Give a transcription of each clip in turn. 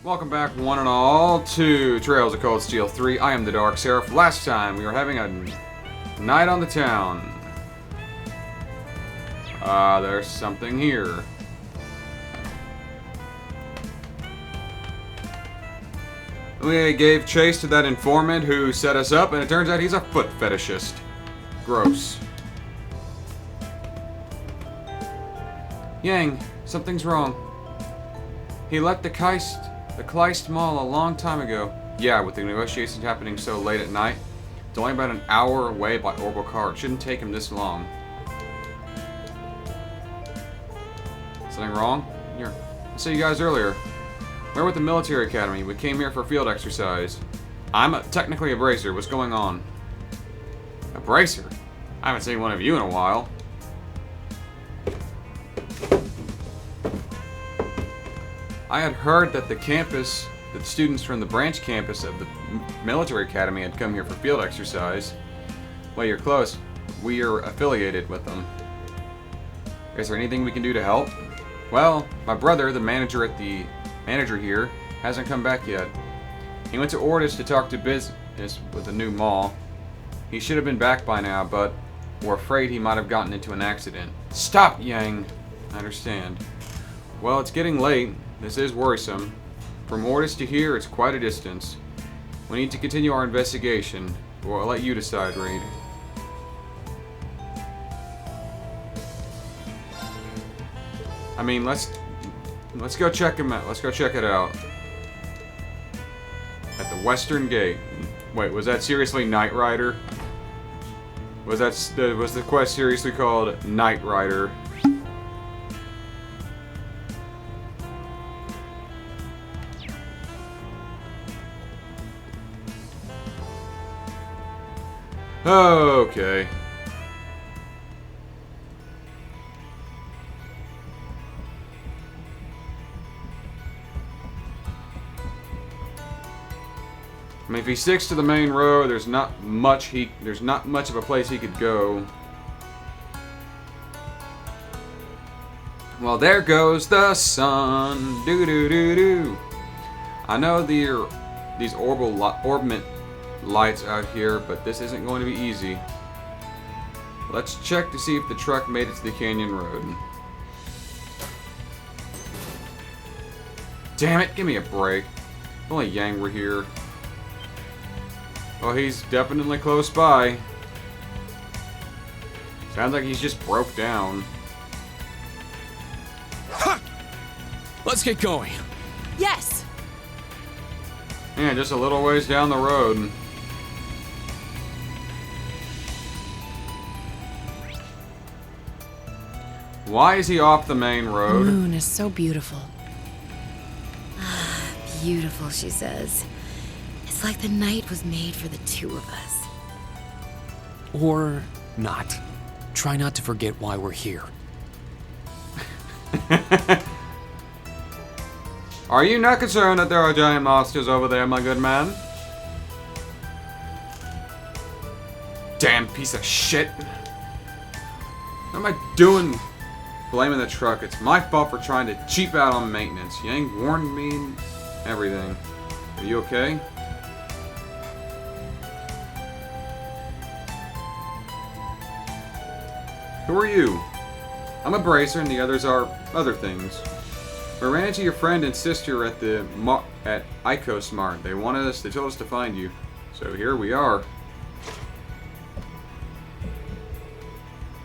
Welcome back, one and all, to Trails of Cold Steel 3. I am the Dark Seraph. Last time, we were having a night on the town. There's something here. We gave chase to that informant who set us up, and it turns out he's a foot fetishist. Gross. Yang, something's wrong. He left the Kleist Mall a long time ago. Yeah, with the negotiations happening so late at night. It's only about an hour away by orbital car. It shouldn't take him this long. Something wrong? Here. I saw you guys earlier. We're with the military academy. We came here for field exercise. I'm technically a bracer. What's going on? A bracer? I haven't seen one of you in a while. I had heard that the students from the branch campus of the military academy had come here for field exercise. Well, you're close. We are affiliated with them. Is there anything we can do to help? Well, my brother, the manager here, hasn't come back yet. He went to Ordis to talk to business with the new mall. He should have been back by now, but we're afraid he might have gotten into an accident. Stop, Yang! I understand. Well, it's getting late. This is worrisome. From Ordis to here, it's quite a distance. We need to continue our investigation. We'll let you decide, Rean. I mean, let's go check him out. Let's go check it out. At the Western Gate. Wait, was that seriously Knight Rider? Was the quest seriously called Knight Rider? Okay. I mean, if he sticks to the main road, there's not much of a place he could go. Well, there goes the sun. Doo doo doo doo. I know these orbit lights out here, but this isn't going to be easy. Let's check to see if the truck made it to the canyon road. Damn it, give me a break. If only Yang were here. Well, he's definitely close by. Sounds like he's just broke down. Ha! Let's get going. Yes. Yeah, just a little ways down the road. Why is he off the main road? The moon is so beautiful. Ah, beautiful, she says. It's like the night was made for the two of us. Or not. Try not to forget why we're here. Are you not concerned that there are giant monsters over there, my good man? Damn piece of shit. What am I doing? Blaming the truck. It's my fault for trying to cheap out on maintenance. Yang warned me and everything. Are you okay? Who are you? I'm a bracer and the others are other things. We ran into your friend and sister at IcoSmart. They told us to find you. So here we are.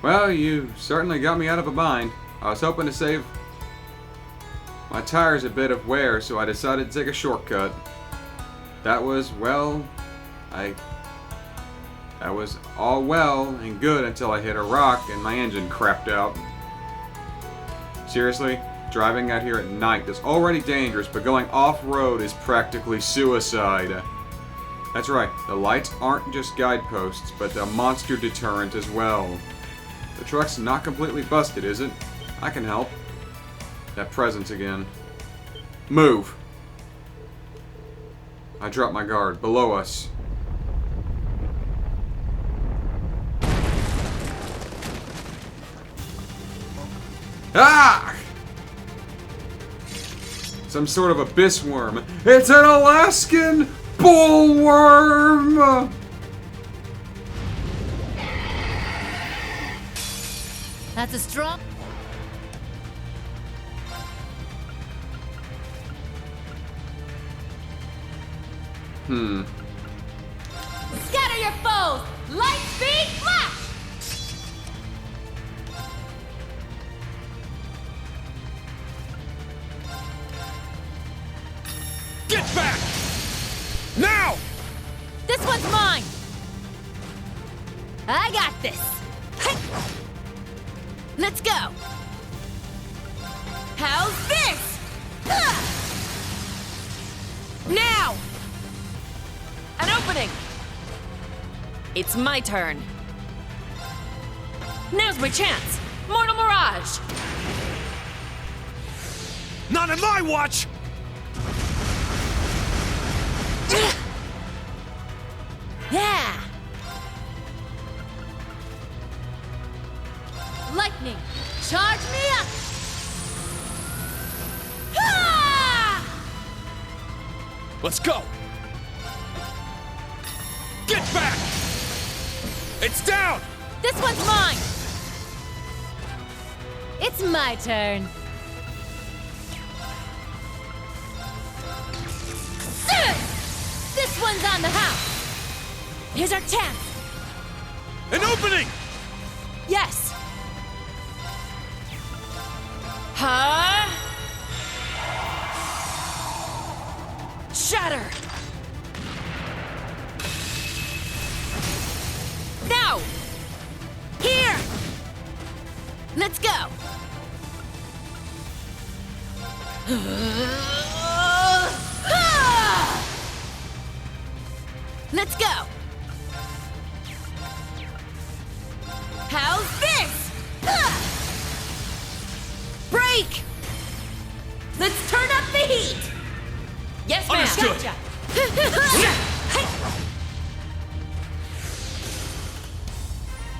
Well, you certainly got me out of a bind. I was hoping to save my tires a bit of wear, so I decided to take a shortcut. That was all well and good until I hit a rock and my engine crapped out. Seriously? Driving out here at night is already dangerous, but going off-road is practically suicide. That's right, the lights aren't just guideposts, but a monster deterrent as well. The truck's not completely busted, is it? I can help. That presence again. Move! I dropped my guard. Below us. Ah! Some sort of abyss worm. It's an Alaskan bullworm! That's a strong. Scatter your foes! Light speed flash! Get back! Now! This one's mine! I got this! Let's go! How's this? Now! An opening! It's my turn. Now's my chance! Mortal Mirage! Not on my watch! Yeah! Lightning! Charge me up! Ah! Let's go! Get back! It's down! This one's mine! It's my turn. This one's on the house! Here's our chance! An opening! Yes! Huh? Shatter! Now! Here! Let's go! Let's go! How's this? Break! Let's turn up the heat! Yes, ma'am! Understood. Gotcha.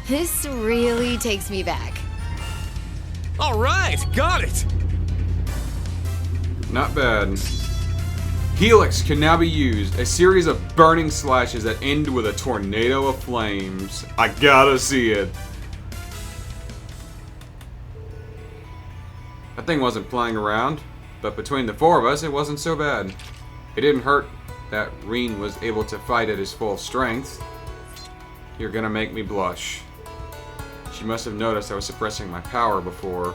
This really takes me back. All right, got it! Not bad. Helix can now be used. A series of burning slashes that end with a tornado of flames. I gotta see it. That thing wasn't playing around, but between the four of us, it wasn't so bad. It didn't hurt that Rean was able to fight at his full strength. You're gonna make me blush. She must have noticed I was suppressing my power before.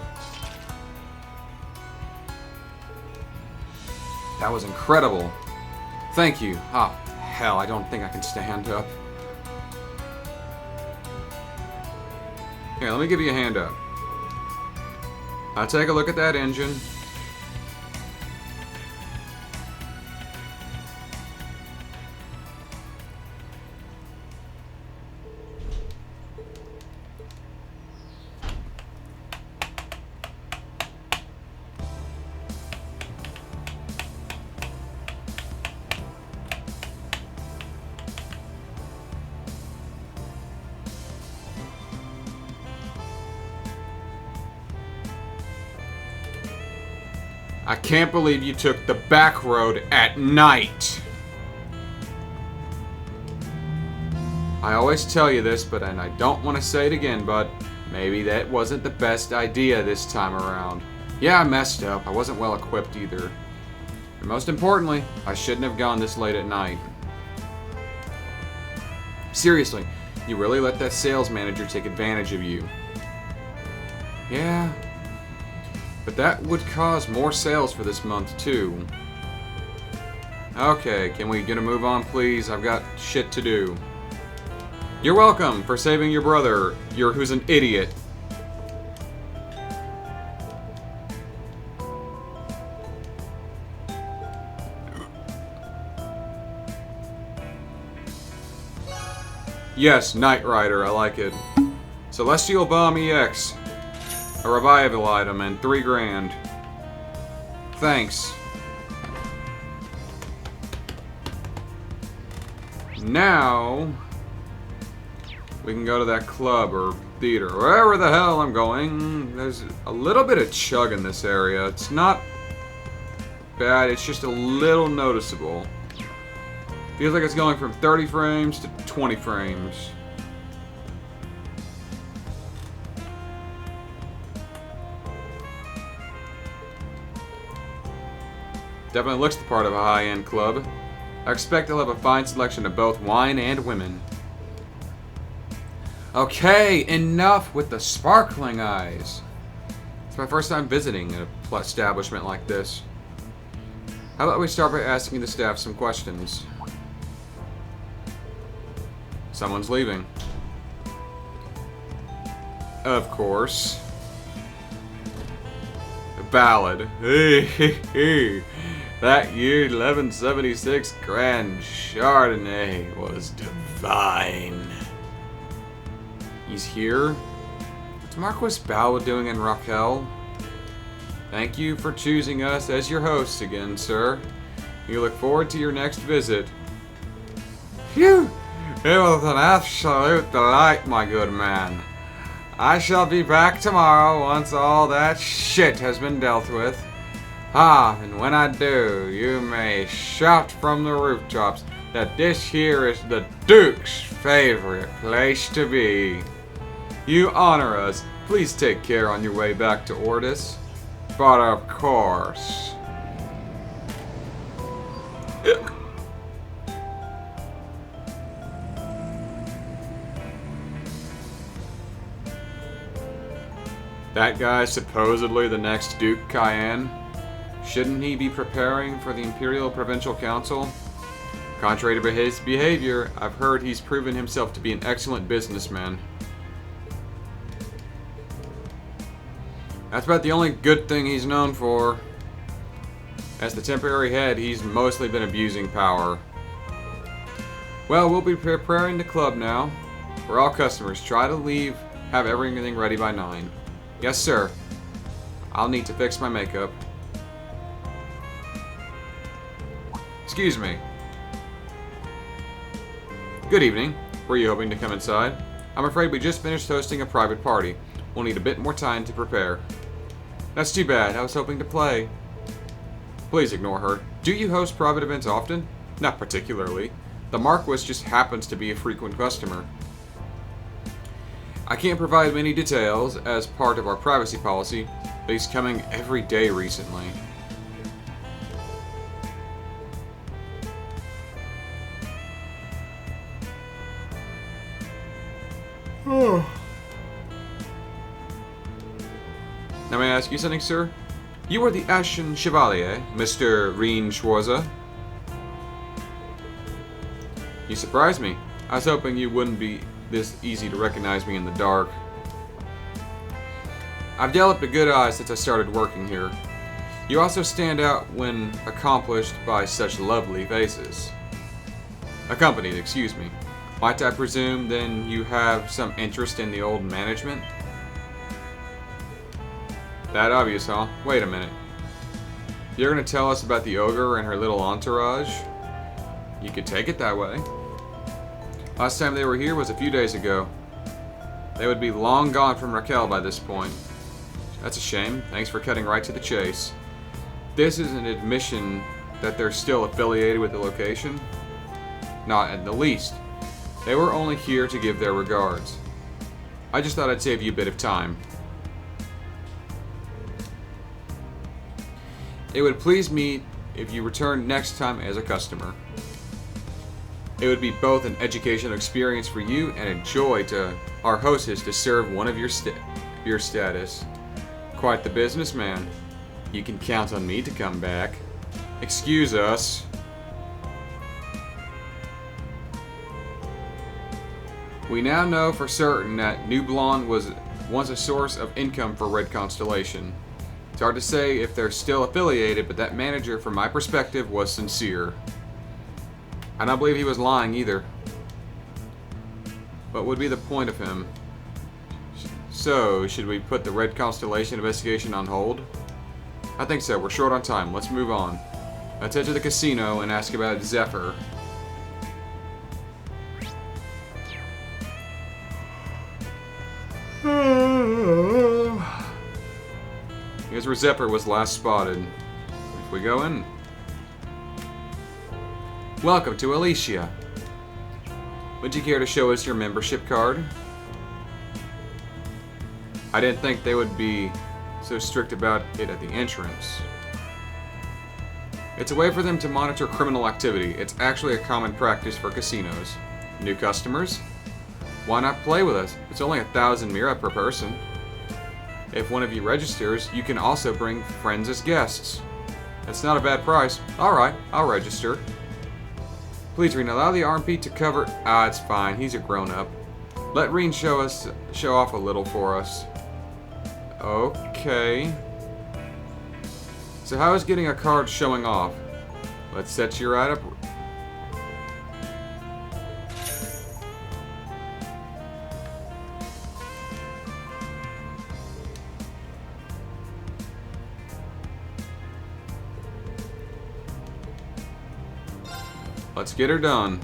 That was incredible. Thank you. Ah, hell, I don't think I can stand up. Here, let me give you a hand up. I'll take a look at that engine. I can't believe you took the back road at night. I always tell you this, and I don't want to say it again, but maybe that wasn't the best idea this time around. Yeah, I messed up. I wasn't well equipped either. And most importantly, I shouldn't have gone this late at night. Seriously, you really let that sales manager take advantage of you. Yeah. But that would cause more sales for this month, too. Okay, can we get a move on, please? I've got shit to do. You're welcome for saving your brother, who's an idiot. Yes, Knight Rider, I like it. Celestial Bomb EX. A revival item and 3 grand. Thanks. Now we can go to that club or theater, wherever the hell I'm going. There's a little bit of chug in this area. It's not bad. It's just a little noticeable. Feels like it's going from 30 frames to 20 frames. Definitely looks the part of a high-end club. I expect they'll have a fine selection of both wine and women. Okay, enough with the sparkling eyes. It's my first time visiting an establishment like this. How about we start by asking the staff some questions? Someone's leaving. Of course. A ballad. Hey, hey, hey. That year 1176 Grand Chardonnay was divine. He's here? What's Marquis Ballad doing in Raquel? Thank you for choosing us as your hosts again, sir. We look forward to your next visit. Phew! It was an absolute delight, my good man. I shall be back tomorrow once all that shit has been dealt with. Ah, and when I do, you may shout from the rooftops that this here is the Duke's favorite place to be. You honor us. Please take care on your way back to Ortis. But of course. That guy's supposedly the next Duke Cayenne. Shouldn't he be preparing for the Imperial Provincial Council? Contrary to his behavior, I've heard he's proven himself to be an excellent businessman. That's about the only good thing he's known for. As the temporary head, he's mostly been abusing power. Well, we'll be preparing the club now. For all customers, try to leave, have everything ready by 9. Yes, sir. I'll need to fix my makeup. Excuse me. Good evening. Were you hoping to come inside? I'm afraid we just finished hosting a private party. We'll need a bit more time to prepare. That's too bad. I was hoping to play. Please ignore her. Do you host private events often? Not particularly. The Marquis just happens to be a frequent customer. I can't provide many details as part of our privacy policy, but he's coming every day recently. Now may I ask you something, sir? You are the Ashen Chevalier, Mr. Rean Schwarza. You surprised me. I was hoping you wouldn't be this easy to recognize me in the dark. I've developed a good eye since I started working here. You also stand out when accomplished by such lovely faces. Accompanied, excuse me. Might I presume, then, you have some interest in the old management? That obvious, huh? Wait a minute. You're gonna tell us about the ogre and her little entourage? You could take it that way. Last time they were here was a few days ago. They would be long gone from Raquel by this point. That's a shame. Thanks for cutting right to the chase. This is an admission that they're still affiliated with the location? Not in the least. They were only here to give their regards. I just thought I'd save you a bit of time. It would please me if you returned next time as a customer. It would be both an educational experience for you and a joy to our hostess to serve one of your status. Quite the businessman. You can count on me to come back. Excuse us. We now know for certain that New Blonde was once a source of income for Red Constellation. It's hard to say if they're still affiliated, but that manager, from my perspective, was sincere. I don't believe he was lying either. What would be the point of him? So, should we put the Red Constellation investigation on hold? I think so. We're short on time. Let's move on. Let's head to the casino and ask about Zephyr. Here's where Zephyr was last spotted. we go in. Welcome to Alicia. Would you care to show us your membership card? I didn't think they would be so strict about it at the entrance. It's a way for them to monitor criminal activity. It's actually a common practice for casinos. New customers? Why not play with us? It's only 1,000 mira per person. If one of you registers, you can also bring friends as guests. That's not a bad price. Alright, I'll register. Please, Rean, allow the RMP to cover... it's fine. He's a grown-up. Let Rean show off a little for us. Okay. So how is getting a card showing off? Let's set you right up. Let's get her done.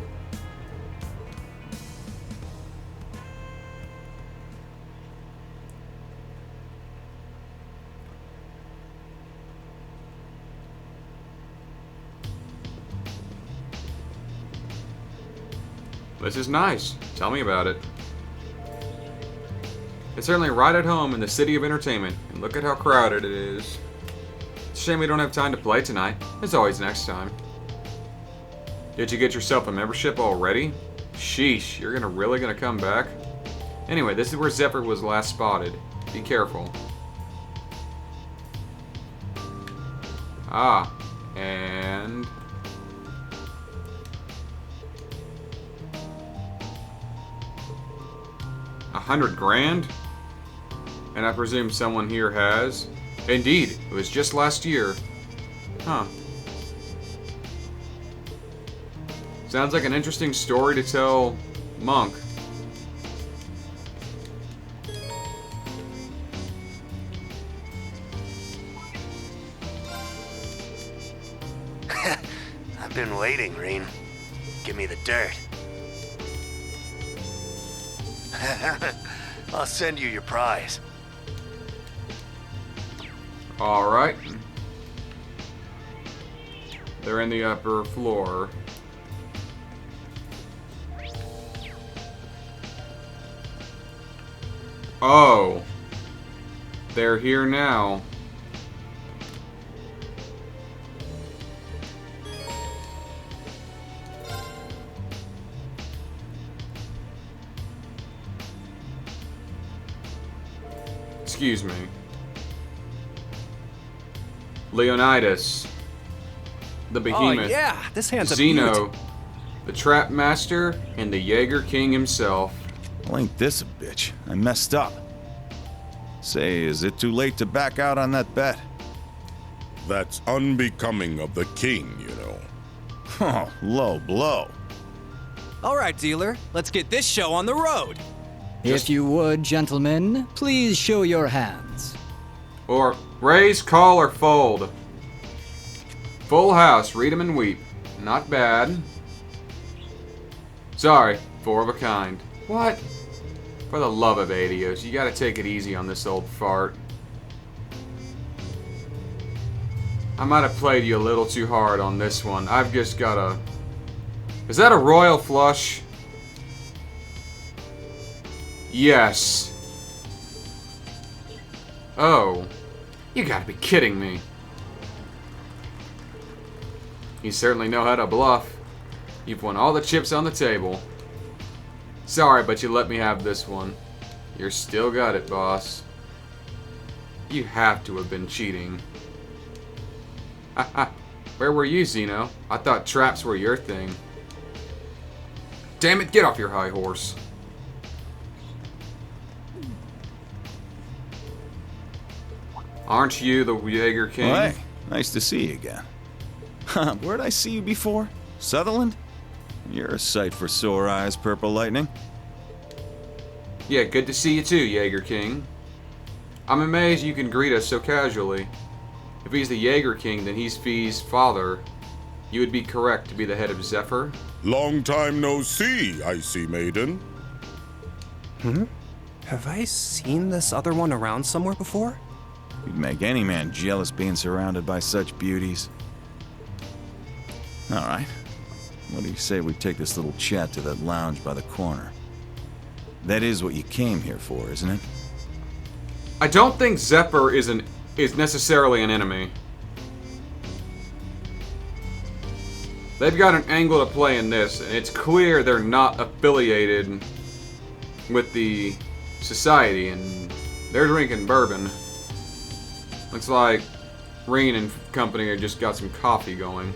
This is nice. Tell me about it. It's certainly right at home in the city of entertainment. And look at how crowded it is. It's a shame we don't have time to play tonight. There's always next time. Did you get yourself a membership already? Sheesh, you're really gonna come back? Anyway, this is where Zephyr was last spotted. Be careful. Ah, and... $100 grand? And I presume someone here has? Indeed, it was just last year. Huh. Sounds like an interesting story to tell Monk. I've been waiting, Rean. Give me the dirt. I'll send you your prize. Alright. They're in the upper floor. Oh. They're here now. Excuse me. Leonidas. The Behemoth. Oh yeah, this hand's a Zeno. beaut. The Trap Master and the Jaeger King himself. Well, ain't this a bitch? I messed up. Say, is it too late to back out on that bet? That's unbecoming of the king, you know. Oh, low blow. All right, dealer, let's get this show on the road. If you would, gentlemen, please show your hands. Or raise, call, or fold. Full house, read 'em and weep. Not bad. Sorry, 4 of a kind. What? For the love of Adios, you gotta take it easy on this old fart. I might have played you a little too hard on this one. I've just gotta... Is that a royal flush? Yes. Oh. You gotta be kidding me. You certainly know how to bluff. You've won all the chips on the table. Sorry, but you let me have this one. You're still got it, boss. You have to have been cheating. Haha. Where were you, Zeno? I thought traps were your thing. Damn it, get off your high horse. Aren't you the Jaeger King? Well, hey, nice to see you again. Where'd I see you before? Sutherland? You're a sight for sore eyes, Purple Lightning. Yeah, good to see you too, Jaeger King. I'm amazed you can greet us so casually. If he's the Jaeger King, then he's Fee's father. You would be correct to be the head of Zephyr. Long time no see, I see, maiden. Have I seen this other one around somewhere before? You'd make any man jealous being surrounded by such beauties. All right. What do you say we take this little chat to that lounge by the corner? That is what you came here for, isn't it? I don't think Zephyr is necessarily an enemy. They've got an angle to play in this, and it's clear they're not affiliated with the society, and they're drinking bourbon. Looks like Rean and company have just got some coffee going.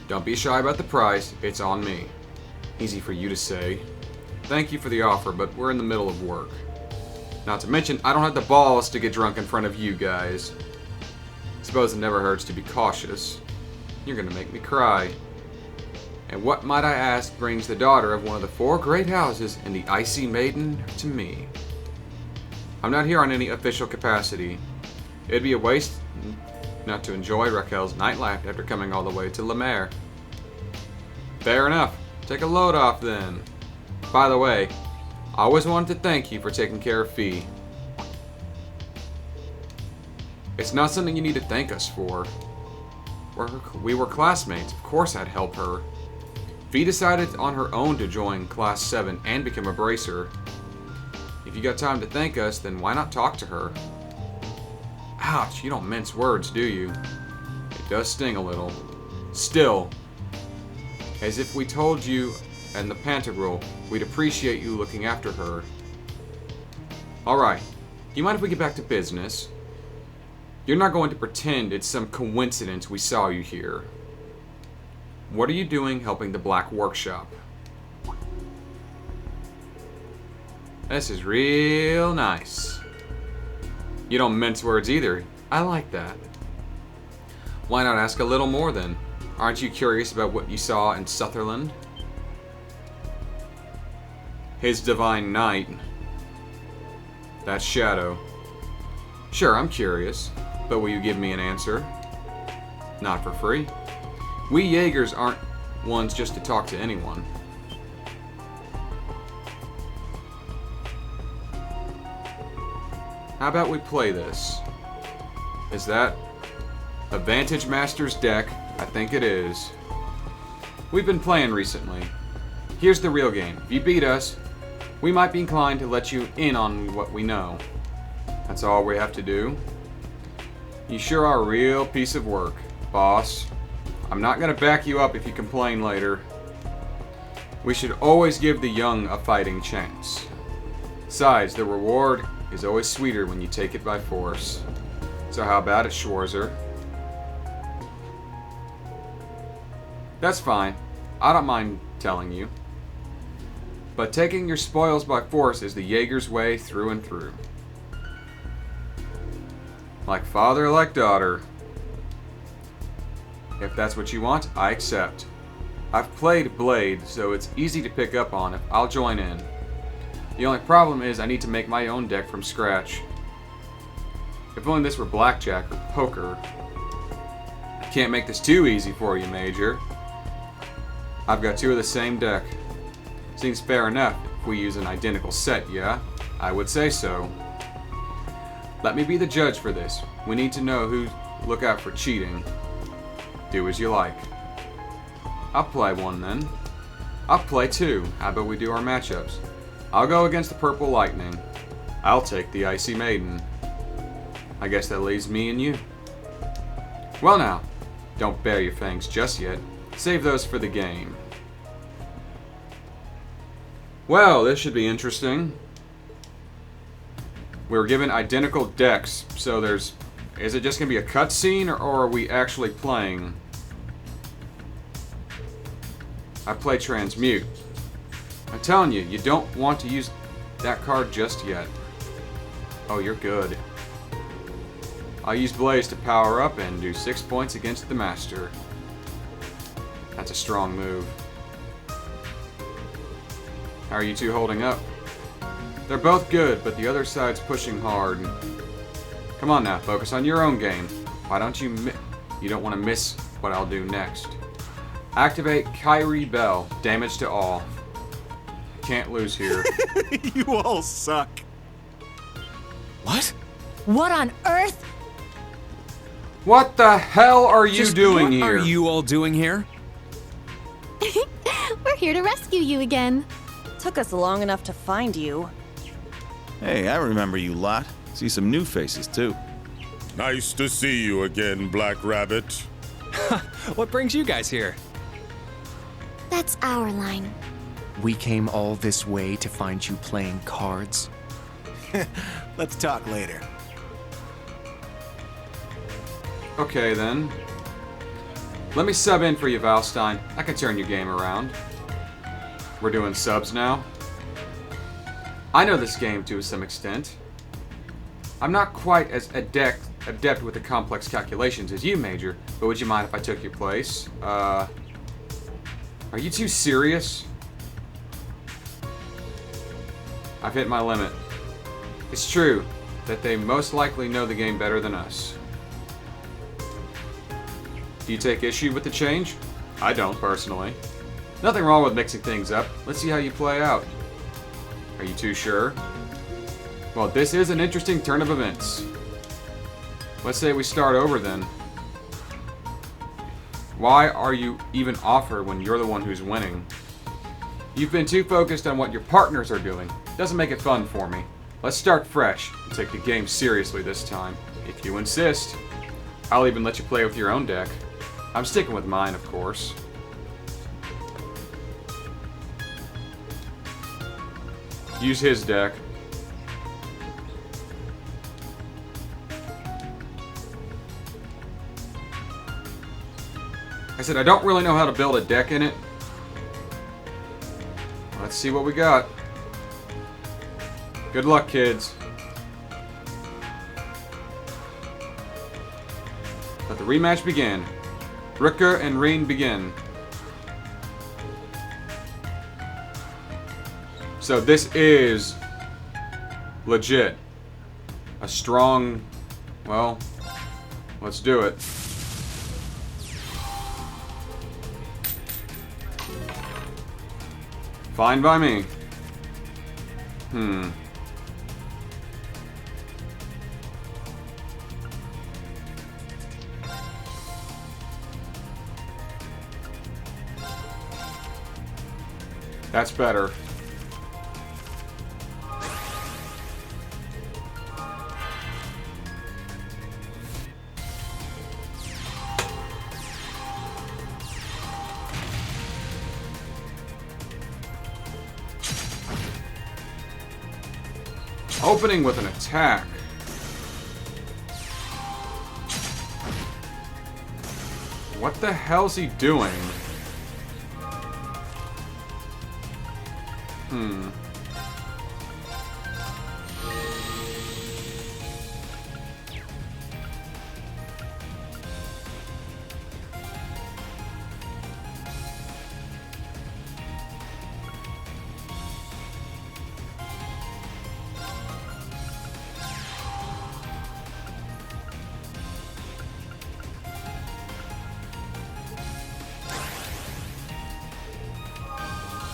Don't be shy about the price, it's on me. Easy for you to say. Thank you for the offer, but we're in the middle of work. Not to mention, I don't have the balls to get drunk in front of you guys. Suppose it never hurts to be cautious. You're gonna make me cry. And what, might I ask, brings the daughter of one of the 4 great houses and the Icy Maiden to me? I'm not here on any official capacity. It'd be a waste not to enjoy Raquel's nightlife after coming all the way to La Mer. Fair enough. Take a load off then. By the way, I always wanted to thank you for taking care of Fee. It's not something you need to thank us for. We were classmates. Of course I'd help her. Fee decided on her own to join Class 7 and become a bracer. If you got time to thank us, then why not talk to her? Ouch, you don't mince words, do you? It does sting a little. Still, as if we told you and the Pantagruel, we'd appreciate you looking after her. Alright, do you mind if we get back to business? You're not going to pretend it's some coincidence we saw you here. What are you doing helping the Black Workshop? This is real nice. You don't mince words either. I like that. Why not ask a little more then? Aren't you curious about what you saw in Sutherland? His divine knight. That shadow. Sure, I'm curious. But will you give me an answer? Not for free. We Jaegers aren't ones just to talk to anyone. How about we play this? Is that a Vantage Master's deck? I think it is. We've been playing recently. Here's the real game. If you beat us, we might be inclined to let you in on what we know. That's all we have to do. You sure are a real piece of work, boss. I'm not gonna back you up if you complain later. We should always give the young a fighting chance. Besides, the reward is always sweeter when you take it by force. So how about it, Schwarzer? That's fine. I don't mind telling you. But taking your spoils by force is the Jaeger's way through and through. Like father, like daughter. If that's what you want, I accept. I've played Blade, so it's easy to pick up on it. I'll join in. The only problem is I need to make my own deck from scratch. If only this were blackjack or poker. I can't make this too easy for you, Major. I've got 2 of the same deck. Seems fair enough if we use an identical set, yeah? I would say so. Let me be the judge for this. We need to know who look out for cheating. Do as you like. I'll play one then. I'll play 2. How about we do our matchups? I'll go against the Purple Lightning. I'll take the Icy Maiden. I guess that leaves me and you. Well now, don't bare your fangs just yet. Save those for the game. Well, this should be interesting. We were given identical decks, so there's... Is it just going to be a cutscene, or are we actually playing? I play Transmute. I'm telling you, you don't want to use that card just yet. Oh, you're good. I'll use Blaze to power up and do 6 points against the Master. That's a strong move. How are you two holding up? They're both good, but the other side's pushing hard. Come on now, focus on your own game. Why don't you you don't want to miss what I'll do next. Activate Kyrie Bell. Damage to all. Can't lose here. You all suck. What? What on earth? What the hell are you Just doing what here? are you all doing here? We're here to rescue you again. Took us long enough to find you. Hey, I remember you lot. See some new faces, too. Nice to see you again, Black Rabbit. What brings you guys here? That's our line. We came all this way to find you playing cards. Let's talk later. Okay, then. Let me sub in for you, Valstine. I can turn your game around. We're doing subs now. I know this game to some extent. I'm not quite as adept with the complex calculations as you, Major, but would you mind if I took your place? Are you too serious? I've hit my limit. It's true that they most likely know the game better than us. Do you take issue with the change? I don't, personally. Nothing wrong with mixing things up. Let's see how you play out. Are you too sure? Well, this is an interesting turn of events. Let's say we start over then. Why are you even offered when you're the one who's winning? You've been too focused on what your partners are doing. Doesn't make it fun for me. Let's start fresh and take the game seriously this time. If you insist, I'll even let you play with your own deck. I'm sticking with mine, of course. Use his deck. I said I don't really know how to build a deck in it. Let's see what we got. Good luck, kids. Let the rematch begin. Ricka and Rean begin. So this is legit. A strong, well, let's do it. Fine by me. That's better. Opening with an attack. What the hell's he doing?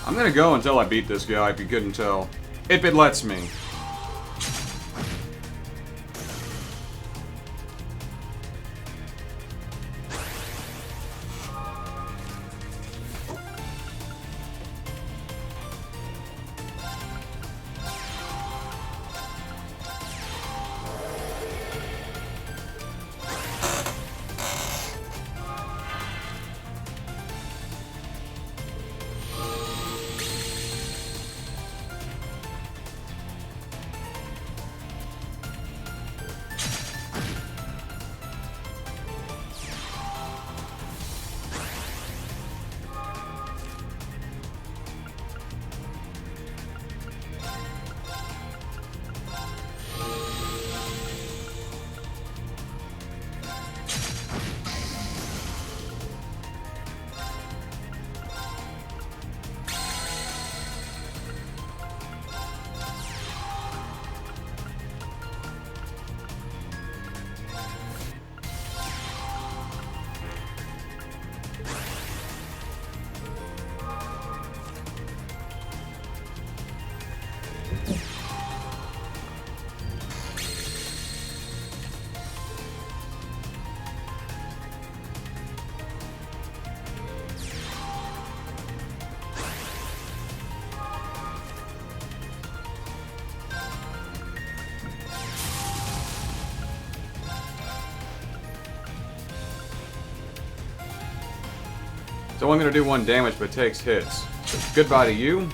I'm gonna go until I beat this guy, if you couldn't tell. If it lets me. It's only going to do 1 damage, but takes hits. So goodbye to you.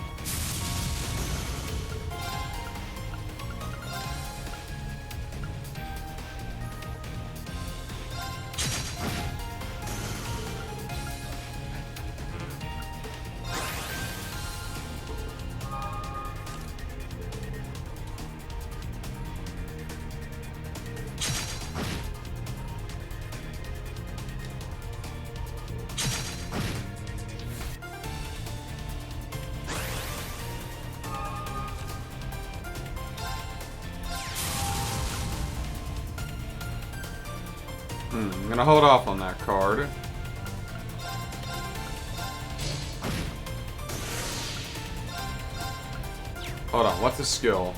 I'm gonna hold off on that card. Hold on, what's the skill?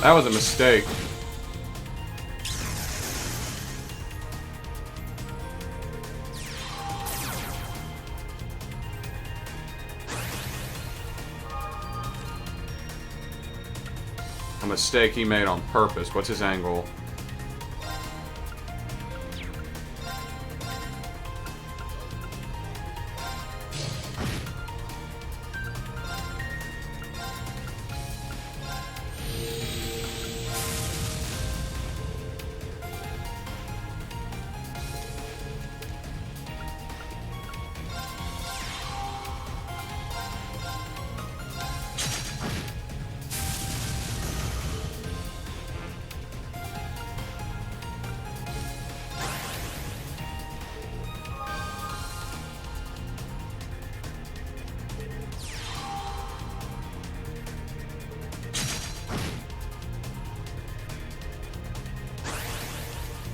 That was a mistake. A mistake he made on purpose. What's his angle?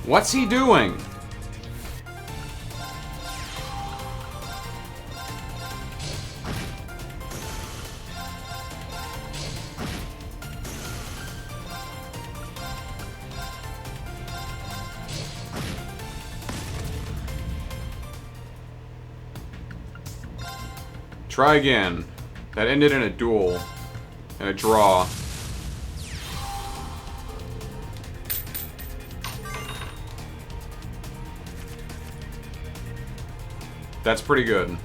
What's he doing? Try again. That ended in a duel. And a draw. That's pretty good.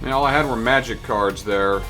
Man, all I had were magic cards there.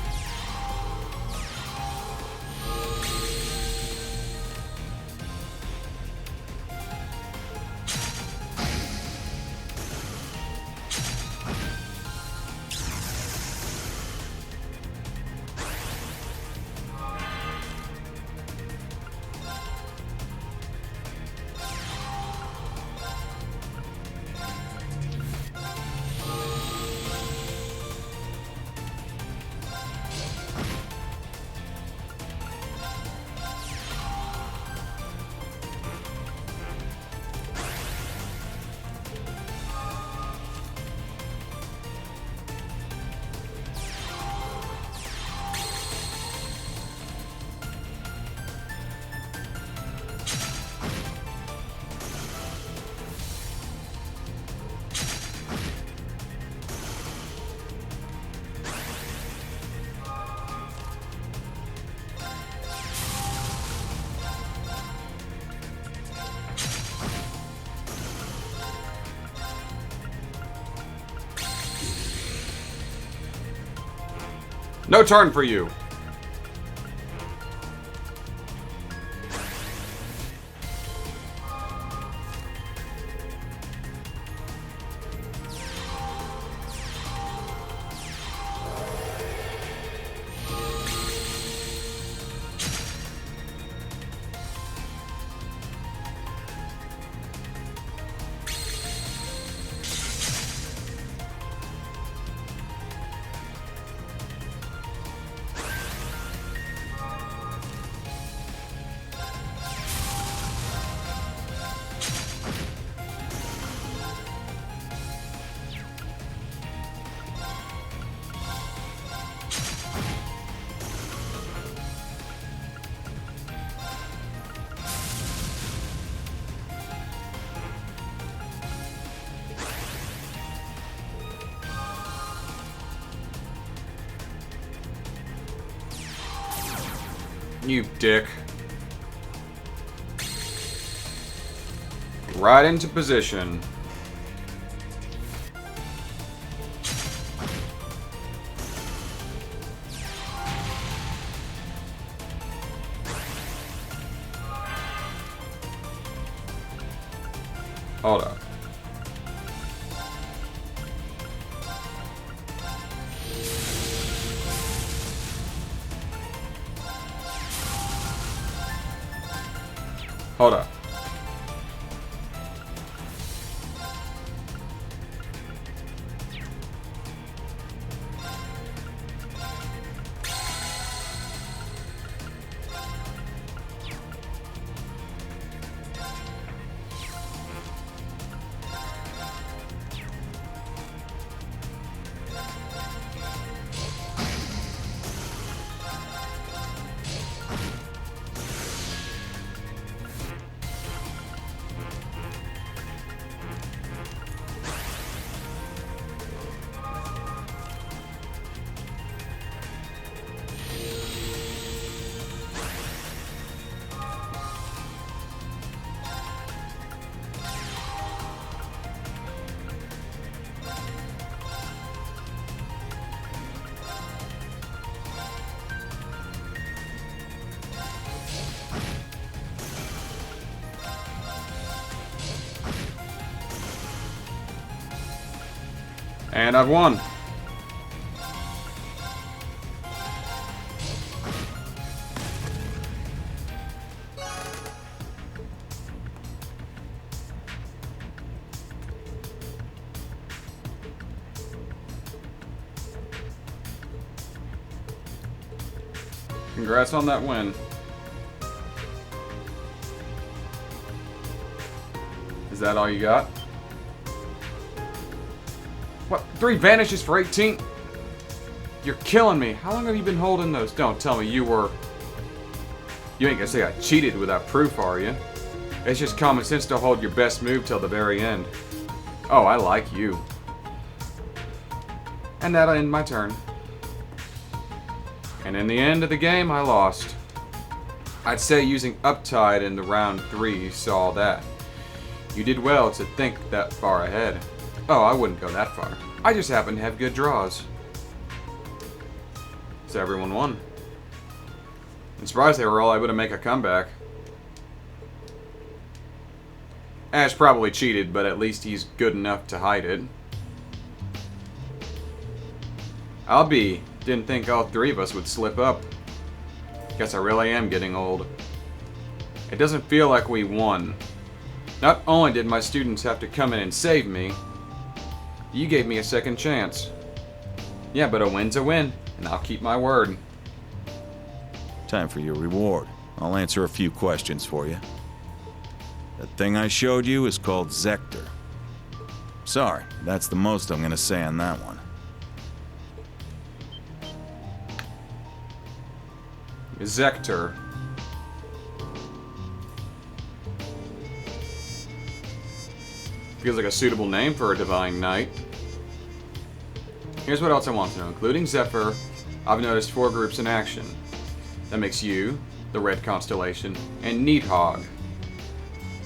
No turn for you. You dick. Right into position. Hold up. Hold up. And I've won. Congrats on that win. Is that all you got? What? 3 vanishes for 18? You're killing me. How long have you been holding those? Don't tell me you were... You ain't gonna say I cheated without proof, are you? It's just common sense to hold your best move till the very end. Oh, I like you. And that'll end my turn. And in the end of the game, I lost. I'd say using Uptide in the round 3 saw that. You did well to think that far ahead. Oh, I wouldn't go that far. I just happen to have good draws. So everyone won. I'm surprised they were all able to make a comeback. Ash probably cheated, but at least he's good enough to hide it. Didn't think all 3 of us would slip up. Guess I really am getting old. It doesn't feel like we won. Not only did my students have to come in and save me, you gave me a second chance. Yeah, but a win's a win, and I'll keep my word. Time for your reward. I'll answer a few questions for you. That thing I showed you is called Zector. Sorry, that's the most I'm gonna say on that one. Zector. Feels like a suitable name for a divine knight. Here's what else I want to know. Including Zephyr, I've noticed 4 groups in action. That makes you, the Red Constellation, and Needhog.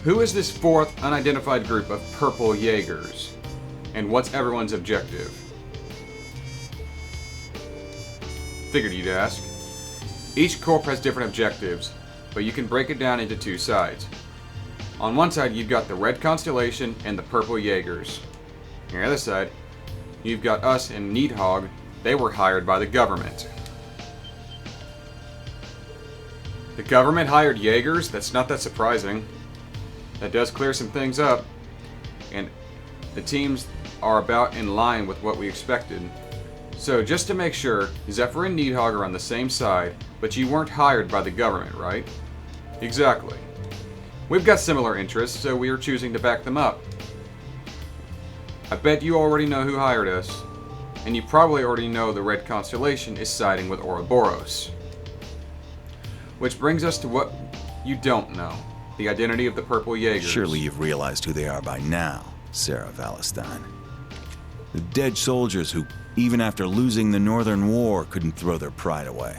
Who is this 4th unidentified group of purple Jaegers? And what's everyone's objective? figured you'd ask. Each corps has different objectives, but you can break it down into two sides. On one side, you've got the Red Constellation and the Purple Jaegers. On the other side, you've got us and Needhog. They were hired by the government. The government hired Jaegers? That's not that surprising. That does clear some things up. And the teams are about in line with what we expected. So, just to make sure, Zephyr and Needhog are on the same side, but you weren't hired by the government, right? Exactly. We've got similar interests, so we are choosing to back them up. I bet you already know who hired us, and you probably already know the Red Constellation is siding with Ouroboros. Which brings us to what you don't know, the identity of the Purple Jaegers. Surely you've realized who they are by now, Sara Valstine. The dead soldiers who, even after losing the Northern War, couldn't throw their pride away.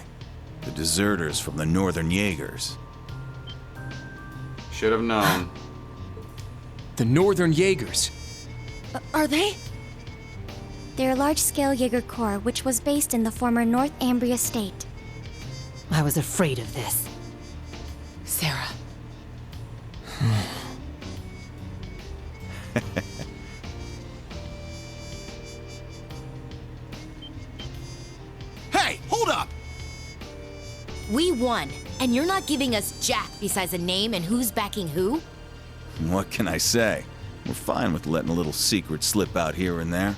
The deserters from the Northern Jaegers. Should have known. The Northern Jaegers. Are they? They're a large-scale Jaeger Corps, which was based in the former North Ambria state. I was afraid of this. Sarah. Hey, hold up! We won, and you're not giving us jack besides a name and who's backing who? What can I say? We're fine with letting a little secret slip out here and there.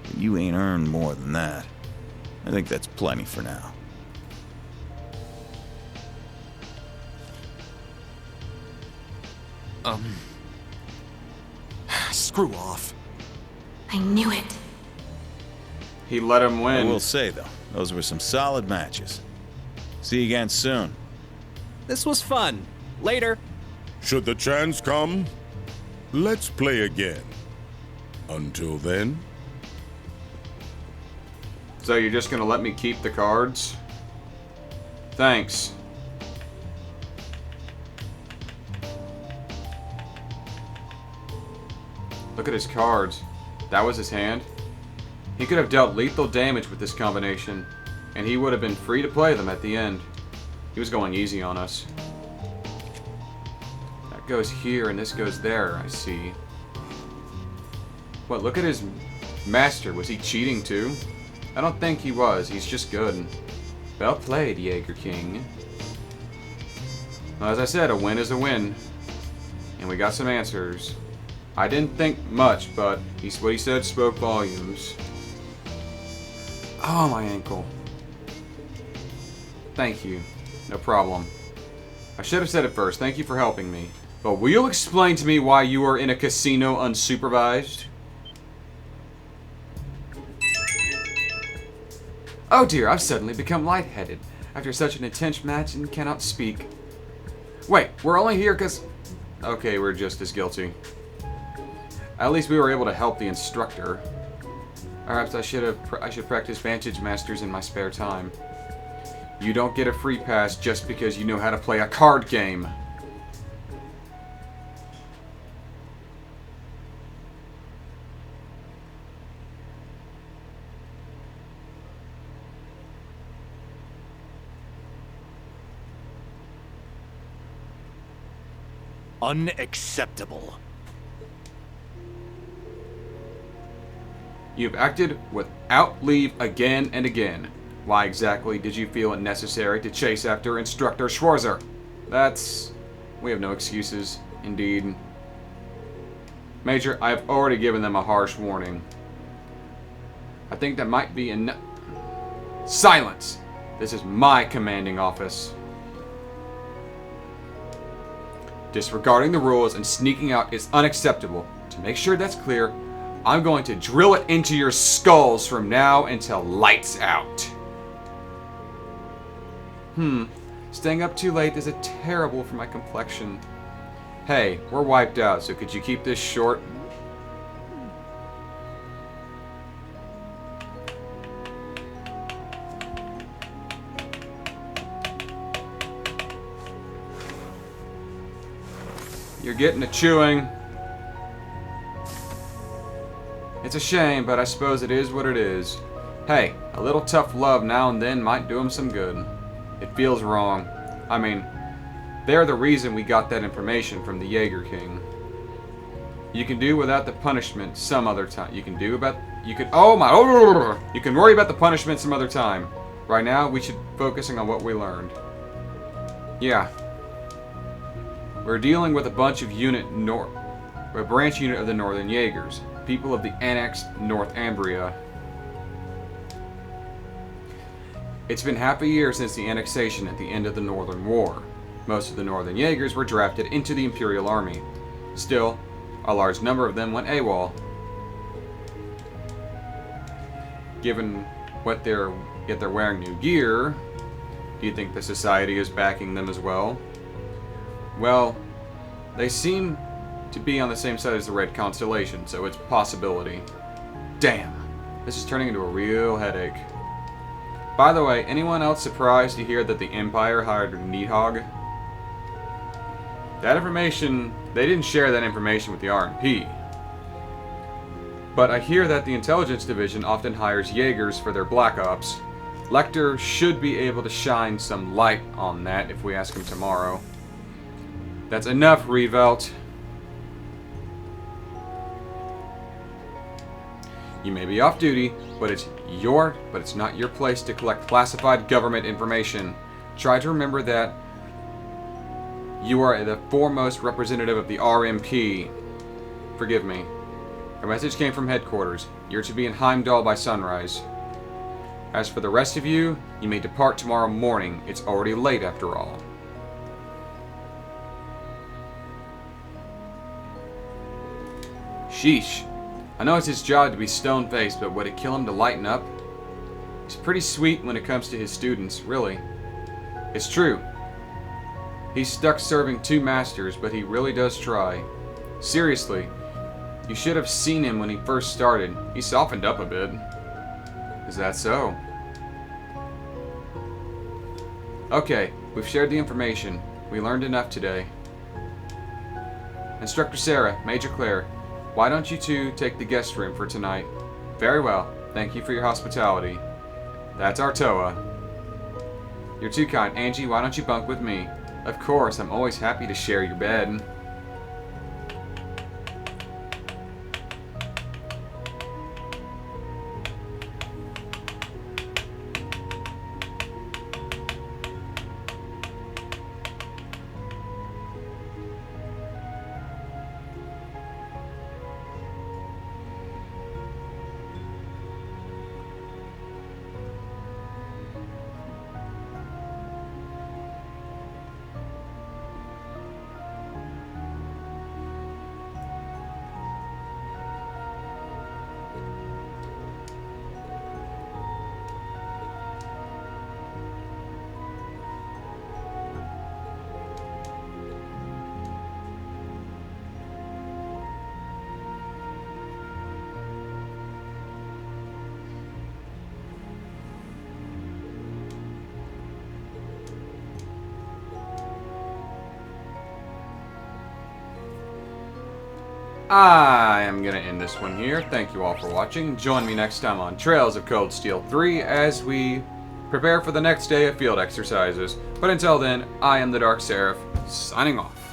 But you ain't earned more than that. I think that's plenty for now. Screw off. I knew it. He let him I win. will say, though, those were some solid matches. See you again soon. This was fun. Later. Should the chance come, let's play again. Until then, So you're just gonna let me keep the cards? Thanks. Look at his cards. That was his hand. He could have dealt lethal damage with this combination, and he would have been free to play them at the end. He was going easy on us. That goes here, and this goes there, I see. What, look at his master. Was he cheating too? I don't think he was. He's just good. Well played, Jaeger King. Well, as I said, a win is a win. And we got some answers. I didn't think much, but what he said spoke volumes. Oh, my ankle. Thank you. No problem. I should have said it first. Thank you for helping me. But will you explain to me why you are in a casino unsupervised? Oh dear, I've suddenly become lightheaded after such an intense match and cannot speak. Wait, we're only here because... Okay, we're just as guilty. At least we were able to help the instructor. Perhaps I should practice Vantage Masters in my spare time. You don't get a free pass just because you know how to play a card game. Unacceptable. You've acted without leave again and again. Why exactly did you feel it necessary to chase after Instructor Schwarzer? We have no excuses, indeed. Major, I have already given them a harsh warning. I think that might be enough. Silence! This is my commanding office. Disregarding the rules and sneaking out is unacceptable. To make sure that's clear, I'm going to drill it into your skulls from now until lights out. Staying up too late is terrible for my complexion. Hey, we're wiped out, so could you keep this short? You're getting a chewing. It's a shame, but I suppose it is what it is. Hey, a little tough love now and then might do him some good. It feels wrong. I mean, they're the reason we got that information from the Jaeger King. You can do without the punishment some other time. You can worry about the punishment some other time. Right now, we should be focusing on what we learned. Yeah. We're dealing with a branch unit of the Northern Jaegers, people of the annexed North Ambria. It's been half a year since the annexation at the end of the Northern War. Most of the Northern Jaegers were drafted into the Imperial Army. Still, a large number of them went AWOL. Given what they're wearing new gear, do you think the Society is backing them as well? Well, they seem to be on the same side as the Red Constellation, so it's a possibility. Damn, this is turning into a real headache. By the way, anyone else surprised to hear that the Empire hired Needhog? That information, they didn't share that information with the RMP. But I hear that the Intelligence Division often hires Jaegers for their Black Ops. Lecter should be able to shine some light on that if we ask him tomorrow. That's enough, Rieveldt. You may be off duty, but it's not your place to collect classified government information. Try to remember that you are the foremost representative of the RMP. Forgive me. A message came from headquarters. You're to be in Heimdall by sunrise. As for the rest of you, you may depart tomorrow morning. It's already late after all. Sheesh. I know it's his job to be stone-faced, but would it kill him to lighten up? He's pretty sweet when it comes to his students, really. It's true. He's stuck serving 2 masters, but he really does try. Seriously, you should have seen him when he first started. He softened up a bit. Is that so? Okay, we've shared the information. We learned enough today. Instructor Sara, Major Claire, why don't you two take the guest room for tonight? Very well. Thank you for your hospitality. That's our Toa. You're too kind. Angie, why don't you bunk with me? Of course, I'm always happy to share your bed. I am going to end this one here. Thank you all for watching. Join me next time on Trails of Cold Steel 3 as we prepare for the next day of field exercises. But until then, I am the Dark Seraph, signing off.